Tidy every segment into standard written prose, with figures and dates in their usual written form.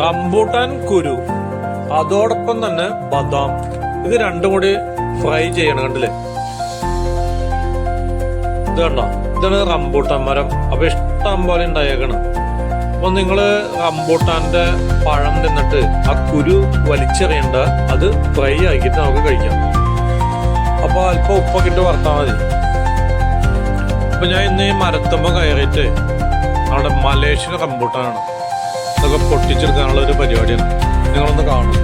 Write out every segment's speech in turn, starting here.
Rambutan കുരു, അതോടൊപ്പം തന്നെ ബദാം, ഇത് രണ്ടും കൂടി ഫ്രൈ ചെയ്യണം. കണ്ടില്ലേ, ഇത് കണ്ടോ, ഇതാണ് റംബൂട്ടാൻ മരം. അപ്പൊ ഇഷ്ടം പോലെ ഉണ്ടായേക്കണം. അപ്പൊ നിങ്ങള് റംബൂട്ടാന്റെ പഴം തിന്നിട്ട് ആ കുരു വലിച്ചെറിയണ്ട, അത് ഫ്രൈ ആക്കിയിട്ട് നമുക്ക് കഴിക്കാം. അപ്പൊ അല്പം ഉപ്പൊക്കെ ഇട്ട് വറുത്താൽ മതി. അപ്പൊ ഞാൻ ഇന്ന് ഈ മരത്തുമ്പോ കയറിയിട്ട് അവിടെ മലേഷ്യൻ റംബൂട്ടാനാണ്, അതൊക്കെ പൊട്ടിച്ചെടുക്കാനുള്ള ഒരു പരിപാടിയാണ്. നിങ്ങളൊന്ന് കാണും.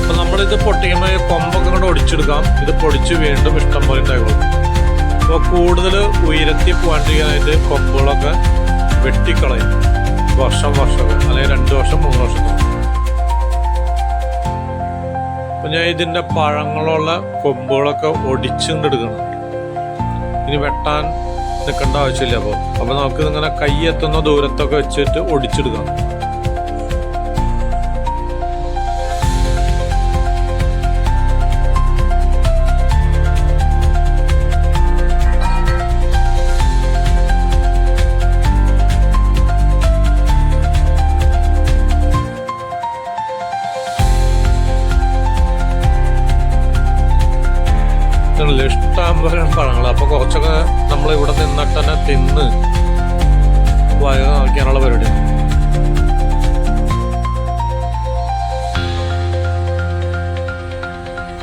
അപ്പൊ നമ്മളിത് പൊട്ടിക്കുമ്പോൾ കൊമ്പൊക്കെ കൊണ്ട് ഒടിച്ചെടുക്കാം. ഇത് പൊടിച്ച് വീണ്ടും ഇഷ്ടം പോലെ ഉണ്ടായിക്കോളും. അപ്പോൾ കൂടുതൽ ഉയരത്തി പോകാണ്ടിരിക്കാനായിട്ട് കൊമ്പുകളൊക്കെ വെട്ടിക്കളയും. വർഷമൊക്കെ അല്ലെങ്കിൽ 2 വർഷം 3 വർഷം. അപ്പൊ ഞാൻ ഇതിന്റെ പഴങ്ങളുള്ള കൊമ്പുകളൊക്കെ ഒടിച്ചുകൊണ്ടെടുക്കണം. ഇനി വെട്ടാൻ നിൽക്കേണ്ട ആവശ്യമില്ല. അപ്പൊ നമുക്ക് ഇങ്ങനെ കൈ എത്തുന്ന ദൂരത്തൊക്കെ വെച്ചിട്ട് ഒടിച്ചെടുക്കാം. ഇഷ്ടം പോലെ പഴങ്ങൾ. അപ്പൊ കുറച്ചൊക്കെ നമ്മൾ ഇവിടെ നിന്നിട്ട് തന്നെ തിന്ന് വയറ് നിറയ്ക്കാനുള്ള പരിപാടിയാണ്.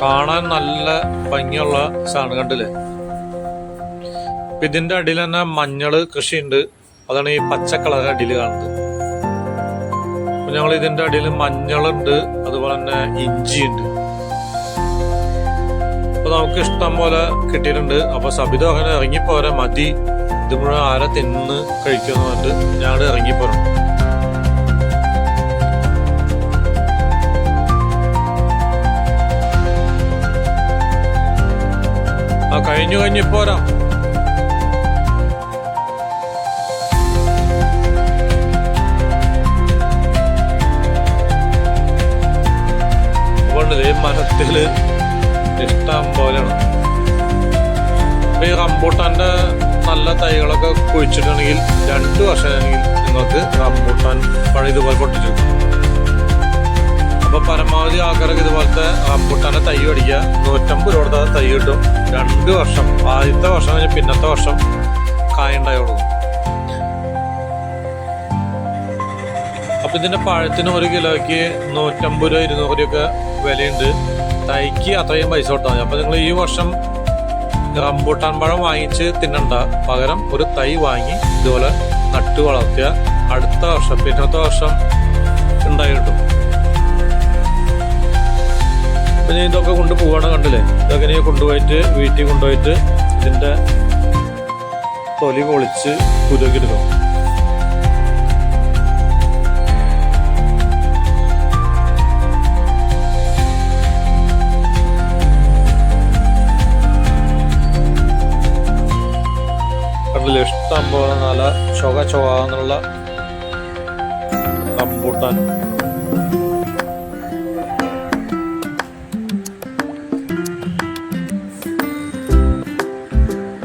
കാണാൻ നല്ല ഭംഗിയുള്ള സാധനം, കണ്ടില്ലേ. ഇതിന്റെ അടിയിൽ തന്നെ മഞ്ഞള് കൃഷിയുണ്ട്. അതാണ് ഈ പച്ച കളർ അടിയിൽ കാണുന്നത്. അപ്പൊ ഞങ്ങൾ ഇതിന്റെ അടിയിൽ മഞ്ഞളുണ്ട്, അതുപോലെ തന്നെ ഇഞ്ചിയുണ്ട്. അപ്പൊ നമുക്ക് ഇഷ്ടം പോലെ കിട്ടിയിട്ടുണ്ട്. അപ്പൊ സബിത അങ്ങനെ ഇറങ്ങിപ്പോരാ, മതി, ഇത് മുഴുവൻ ആരെ തിന്ന് കഴിക്കുമെന്ന് പറഞ്ഞിട്ട് ഞങ്ങൾ ഇറങ്ങിപ്പോരണം. ആ കഴിഞ്ഞിപ്പോരാ. അതുകൊണ്ട് മരത്തില് ഇഷ്ടം പോലെയാണ്. അപ്പൊ ഈ റംബൂട്ടാന്റെ നല്ല തൈകളൊക്കെ കുഴിച്ചിട്ടുണ്ടെങ്കിൽ 2 വർഷമാണെങ്കിൽ നിങ്ങൾക്ക് റംബൂട്ടാൻ പഴം ഇതുപോലെ പൊട്ടിച്ചെടുക്കും. അപ്പൊ പരമാവധി ആൾക്കാർക്ക് ഇതുപോലത്തെ റംബൂട്ടാന്റെ തൈ മേടിക്കുക. 150 രൂപ തൈ കിട്ടും. 2 വർഷം, ആദ്യത്തെ വർഷം കഴിഞ്ഞ് പിന്നത്തെ വർഷം കായുണ്ടായുള്ളൂ. അപ്പൊ ഇതിന്റെ പഴത്തിന് 1 കിലോയ്ക്ക് 150 രൂപ 200 രൂപയൊക്കെ വിലയുണ്ട്. തൈക്ക് അത്രയും പൈസ കൊടുത്താൽ മതി. അപ്പൊ നിങ്ങൾ ഈ വർഷം റംബൂട്ടാൻ പഴം വാങ്ങിച്ച് തിന്നണ്ട, പകരം ഒരു തൈ വാങ്ങി ഇതുപോലെ നട്ടു വളർത്തിയ അടുത്ത വർഷം പിന്നത്തെ വർഷം ഉണ്ടായി കിട്ടും. അപ്പൊ ഞാൻ ഇതൊക്കെ കൊണ്ടുപോവാണ്, കണ്ടില്ലേ. ഇതൊക്കെ നീ കൊണ്ടുപോയിട്ട് വീട്ടിൽ കൊണ്ടുപോയിട്ട് ഇതിന്റെ തൊലി പൊളിച്ച് കുരുക്കി എടുക്കണം. ഇഷ്ടം പോലെ നല്ല ചൊകാന്നുള്ള റംബൂട്ടാൻ.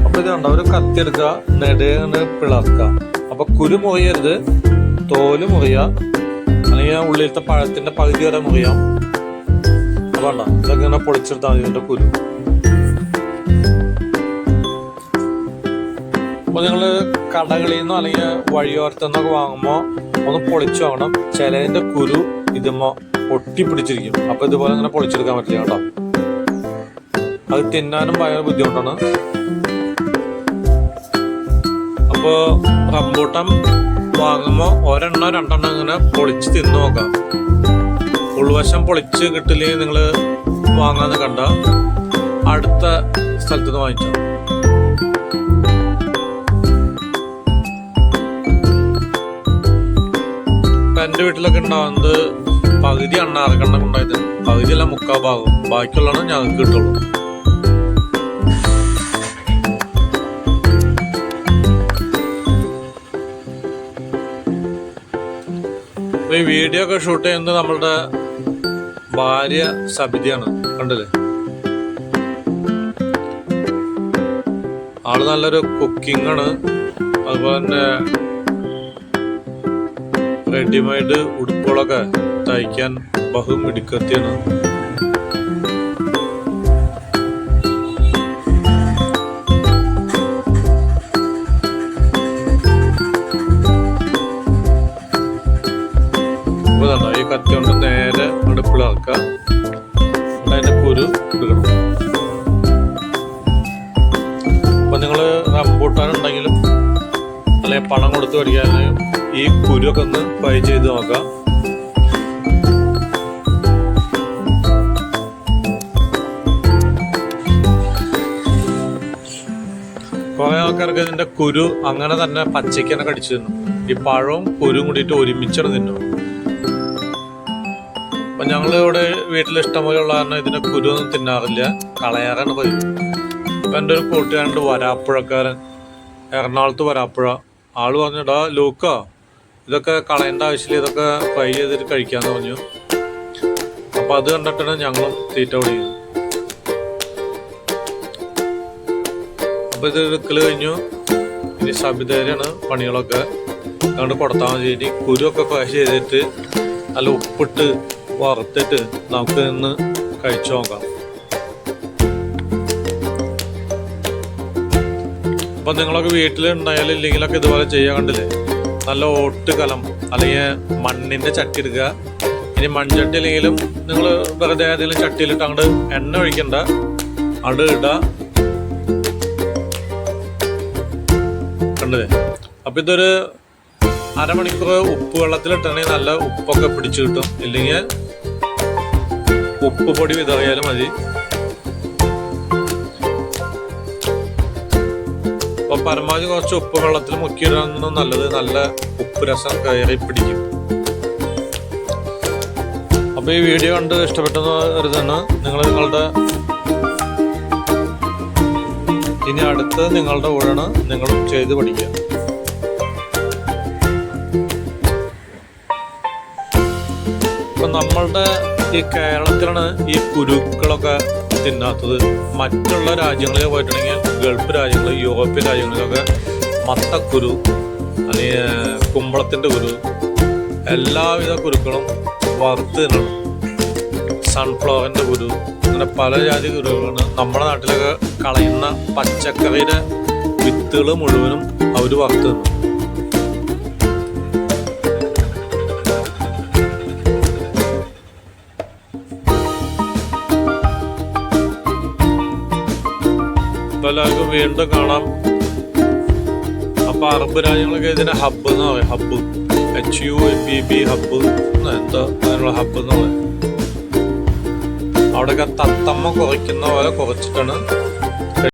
അപ്പൊ ഇത് കണ്ടോ, ഒരു കത്തി എടുക്കുക, നെടുകെ പിളർക്കുക. അപ്പൊ കുരു മുറിയരുത്, തോല് മുറിയുക, അല്ലെങ്കിൽ ഉള്ളിലത്തെ പഴത്തിന്റെ പകുതി വരെ മുറിയാം. അപ്പൊ കണ്ടോ, ഇതൊക്കെ ഇങ്ങനെ പൊളിച്ചെടുത്താൽ മതി ഇതിന്റെ കുരു. അപ്പൊ നിങ്ങള് കടകളിൽ നിന്നോ അല്ലെങ്കിൽ വഴിയോരത്തുനിന്നൊക്കെ വാങ്ങുമ്പോ ഒന്ന് പൊളിച്ചു വാങ്ങണം. ചിലതിന്റെ കുരു ഇതുമ്പോ ഒട്ടിപ്പിടിച്ചിരിക്കും. അപ്പൊ ഇതുപോലെ ഇങ്ങനെ പൊളിച്ചെടുക്കാൻ പറ്റില്ല കേട്ടോ. അത് തിന്നാനും ഭയങ്കര ബുദ്ധിമുട്ടാണ്. അപ്പൊ റംബൂട്ടാൻ വാങ്ങുമ്പോ 1 2 ഇങ്ങനെ പൊളിച്ച് തിന്നു നോക്കാം. ഉൾവശം പൊളിച്ച് കിട്ടില്ലെങ്കിൽ നിങ്ങള് വാങ്ങാന്ന് കണ്ട അടുത്ത സ്ഥലത്തുനിന്ന് വാങ്ങിച്ചോ. എന്റെ വീട്ടിലൊക്കെ ഉണ്ടാവുന്നത് പകുതി അണ്ണാറക്കണ്ണം ഉണ്ടായത്, പകുതിയല്ല 3/4 ഭാഗം, ബാക്കിയുള്ളതാണ് ഞങ്ങൾക്ക് കിട്ടുള്ളൂ. ഈ വീഡിയോ ഒക്കെ ഷൂട്ട് ചെയ്യുന്നത് നമ്മളുടെ ഭാര്യ സബിതയാണ്, കണ്ടില്ലേ? ആള് നല്ലൊരു കുക്കിംഗ് ആണ്. അതുപോലെ തന്നെ റെഡിമെയ്ഡ് ഉടുപ്പുകളൊക്കെ തയ്ക്കാൻ ബഹുമിടുക്കത്തിയാണ്. ഈ കത്തി കൊണ്ട് നേരെ അടുപ്പിളാക്കുക, അതിന്റെ കുരു എടുക്കണം. അപ്പൊ നിങ്ങള് റംബൂട്ടാൻ ഉണ്ടെങ്കിലും അല്ലെങ്കിൽ പണം കൊടുത്ത് മേടിക്കാനും ഈ കുരുവൊക്കെ ഒന്ന് ഫ്രൈ ചെയ്ത് നോക്കാം. കുറെ ആൾക്കാർക്ക് ഇതിന്റെ കുരു അങ്ങനെ തന്നെ പച്ചയ്ക്ക് തന്നെ കടിച്ചു തിന്നും. ഈ പഴവും കുരുവും കൂടിയിട്ട് ഒരുമിച്ചാണ് തിന്നും. അപ്പൊ ഞങ്ങൾ ഇവിടെ വീട്ടിൽ ഇഷ്ടംപോലെ ഉള്ള കാരണം ഇതിന്റെ കുരു ഒന്നും തിന്നാറില്ല, കളയാറാണ് പതിവ്. അപ്പൊ എൻ്റെ ഒരു കൂട്ടുകാരുണ്ട്, വരാപ്പുഴക്കാരൻ, എറണാകുളത്ത് വരാപ്പുഴ. ആള് പറഞ്ഞിടാ ലൂക്ക, ഇതൊക്കെ കളയേണ്ട ആവശ്യമില്ല, ഇതൊക്കെ ഫ്രൈ ചെയ്തിട്ട് കഴിക്കാന്ന് പറഞ്ഞു. അപ്പൊ അത് കണ്ടിട്ടാണ് ഞങ്ങളും തീറ്റ പിടിക്കുന്നത്. അപ്പൊ ഇത് എടുക്കല് കഴിഞ്ഞു. ഇനി സബിതേരാണ് പണികളൊക്കെ, അതുകൊണ്ട് കൊടുത്താൽ മതി. ഇനി കുരുവൊക്കെ ഫ്രൈ ചെയ്തിട്ട് നല്ല ഉപ്പിട്ട് വറുത്തിട്ട് നമുക്ക് ഇന്ന് കഴിച്ചു നോക്കാം. അപ്പൊ നിങ്ങളൊക്കെ വീട്ടിലുണ്ടായാലും ഇല്ലെങ്കിലൊക്കെ ഇതുപോലെ ചെയ്യാൻ, കണ്ടില്ലേ? നല്ല ഓട്ട് കലം അല്ലെങ്കിൽ മണ്ണിന്റെ ചട്ടി എടുക്കുക. ഇനി മൺചട്ടി അല്ലെങ്കിലും നിങ്ങൾ വെറുതെ ഏതെങ്കിലും ചട്ടിയിലിട്ട് അങ്ങോട്ട് എണ്ണ ഒഴിക്കണ്ട, അവിടെ ഇടുക. കണ്ടില്ലേ? അപ്പൊ ഇതൊരു അരമണിക്കൂർ ഉപ്പ് വെള്ളത്തിലിട്ടുണ്ടെങ്കിൽ നല്ല ഉപ്പൊക്കെ പിടിച്ചു കിട്ടും. ഇല്ലെങ്കിൽ ഉപ്പ് പൊടി വിതറിയാലും മതി. അപ്പൊ പരമാവധി കുറച്ച് ഉപ്പ് വെള്ളത്തിൽ മുക്കിയിടാണ് നല്ലത്, നല്ല ഉപ്പ് രസം കയറി പിടിക്കും. അപ്പൊ ഈ വീഡിയോ കണ്ട് ഇഷ്ടപ്പെട്ടെന്ന് കരുതുന്നു. നിങ്ങളുടെ ഇനി അടുത്ത് നിങ്ങളുടെ ഊഴാണ്, നിങ്ങളും ചെയ്ത് പഠിക്കുക. ഇപ്പൊ നമ്മളുടെ ഈ കേരളത്തിലാണ് ഈ കുരുക്കളൊക്കെ തിന്നാത്തത്. മറ്റുള്ള രാജ്യങ്ങളിൽ പോയിട്ടുണ്ടെങ്കിൽ ഗൾഫ് രാജ്യങ്ങൾ, യൂറോപ്യൻ രാജ്യങ്ങളിലൊക്കെ മത്തക്കുരു അല്ലെങ്കിൽ കുമ്പളത്തിൻ്റെ കുരു, എല്ലാവിധ കുരുക്കളും വറുത്ത് തിന്നണം. സൺഫ്ലവറിൻ്റെ കുരു, അങ്ങനെ പല ജാതി കുരുക്കളാണ്. നമ്മുടെ നാട്ടിലൊക്കെ കളയുന്ന പച്ചക്കറിയുടെ വിത്തുകൾ മുഴുവനും അവർ വറുത്ത് തിന്നും. എല്ലാവർക്കും വീണ്ടും കാണാം. അപ്പൊ അറബ് രാജ്യങ്ങളൊക്കെ ഇതിനെ ഹബ്ബ് എന്ന് പറയും. ഹബ്ബ്, HUBB, ഹബ്ബ്, എന്താ അതിനുള്ള ഹബ്ബ് എന്ന് പറയും. അവിടെയൊക്കെ തത്തമ്മ കുറയ്ക്കുന്ന പോലെ കുറച്ചിട്ടാണ്